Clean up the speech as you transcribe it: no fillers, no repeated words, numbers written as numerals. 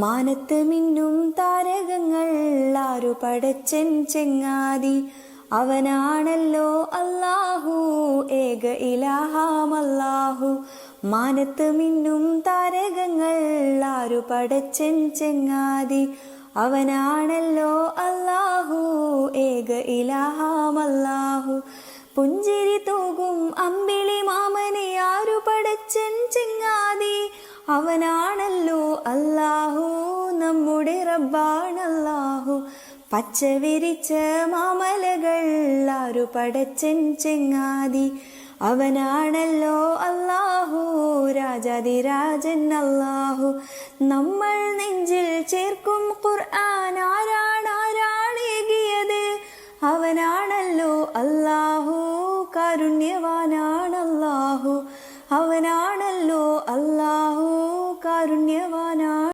മാനത്ത് മിന്നും താരകങ്ങൾ ആരു പടച്ചൻ ചെങ്ങാതി, അവനാണല്ലോ അല്ലാഹു ഏക ഇലാഹാമല്ലാഹു. മാനത്ത് മിന്നും താരകങ്ങൾ ആരു പടച്ചൻ ചെങ്ങാതി, അവനാണല്ലോ അല്ലാഹു ഏക ഇലാഹാമല്ലാഹു. പുഞ്ചിരി തൂകും അമ്പിളി മാമനെ ആരു പടച്ചൻ ചെങ്ങാതി, അവനാണല്ലോ അല്ലാഹു നമ്മുടെ റബ്ബാണല്ലാഹു. പച്ച വിരിച്ച മാമലകൾ ആരു പടച്ചൻ ചെങ്ങാതി, അവനാണല്ലോ അല്ലാഹു രാജാതിരാജൻ അല്ലാഹു. നമ്മൾ നെഞ്ചിൽ ചേർക്കും ഖുർആൻ ആരാണേകിയത്, അവനാണല്ലോ അല്ലാഹു കാരുണ്യവാനാണല്ലാഹു. അവനാണല്ലോ അല്ലാഹു കാരുണ്യവാനാ.